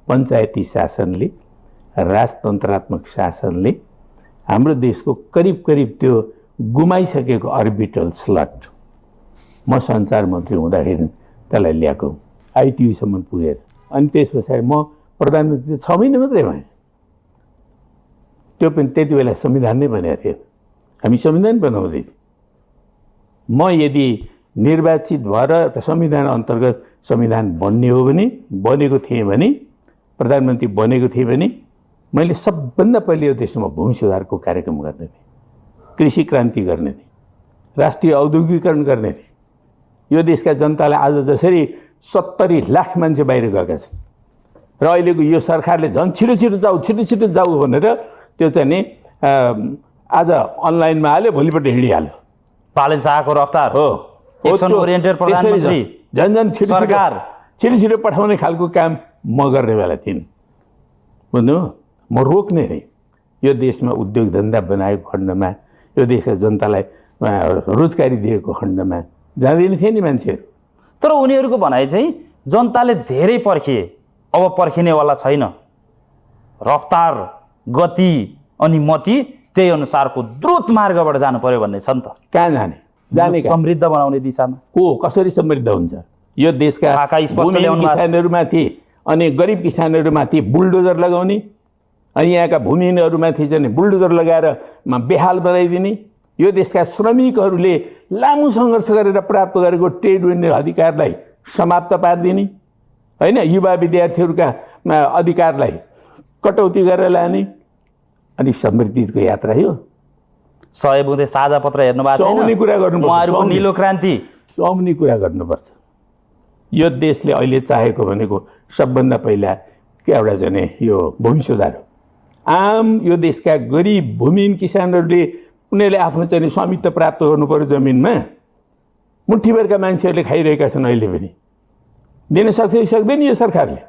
पञ्चायती शासनले, राजतन्त्रात्मक शासनले हाम्रो देशको करिब त्यो गुमाइसकेको अर्बिटल स्लट म सञ्चार मन्त्री हुँदाखेरि त्यसलाई ल्याएको, आइटियुसम्म पुगेर। अनि त्यस पछाडि म प्रधानमन्त्री 6 महिना मात्रै भएँ। त्यो पनि त्यति बेला संविधान नै बनेको थियो, हामी संविधान बनाउँदै थियौँ। म यदि निर्वाचित भएर संविधान अन्तर्गत संविधान बन्ने हो भने, बनेको थिएँ भने, प्रधानमन्त्री बनेको थिएँ भने मैले सबभन्दा पहिले यो देशमा भूमि सुधारको कार्यक्रम गर्ने थिएँ, कृषि क्रान्ति गर्ने थिएँ, राष्ट्रिय औद्योगिकरण गर्ने थिएँ। यो देशका जनतालाई आज जसरी 70 लाख मान्छे बाहिर गएका छन् र अहिलेको यो सरकारले झन् छिटो छिटो जाऊ भनेर त्यो चाहिँ नि आज अनलाइनमा हाल्यो, भोलिपल्ट हिँडिहाल्यो। पालन शाहको रफ्तार हो, एक्सन ओरिएन्टेड प्रधानमन्त्री, झन् छिटो पठाउने खालको काम म गर्ने बेला थिइन्। बुझ्नु, म रोक्ने थिएँ। यो देशमा उद्योग धन्दा बनाएको खण्डमा, यो देशका जनतालाई रोजगारी दिएको खण्डमा जाँदैन थिए नि मान्छेहरू। तर उनीहरूको भनाइ चाहिँ जनताले धेरै पर्खिए, अब पर्खिनेवाला छैन। रफ्तार, गति अनि मति त्यही अनुसारको द्रुत मार्गबाट जानु पर्यो भन्ने छ नि त। कहाँ जाने समृद्ध बनाउने दिशामा कसरी समृद्ध हुन्छ? यो देशका किसानहरूमाथि अनि गरिब किसानहरूमाथि बुलडोजर लगाउने, अनि यहाँका भूमिहीनहरूमाथि चाहिँ बुलडोजर लगाएर बेहाल बनाइदिने, यो देशका श्रमिकहरूले लामो सङ्घर्ष गरेर प्राप्त गरेको ट्रेड युनियन अधिकारलाई समाप्त पारिदिने, होइन, युवा विद्यार्थीहरूका अधिकारलाई कटौती गरेर लाने, अनि समृद्धिको यात्रा यो। 100 बुँदे साझा पत्र हेर्नु भएको छैन? सुहाउने कुरा गर्नुपर्छ, उहाँहरूको नीलो क्रान्ति सुहाउने कुरा गर्नुपर्छ। यो देशले अहिले चाहेको भनेको सबभन्दा पहिला एउटा चाहिँ यो भूमि सुधार हो। आम यो देशका गरिब भूमिहीन किसानहरूले उनीहरूले आफ्नो चाहिँ स्वामित्व प्राप्त गर्नु पर्यो जमिनमा। मुठीभरका मान्छेहरूले खाइरहेका छन्, अहिले पनि दिन सक्छ कि सक्दैन यो सरकारले?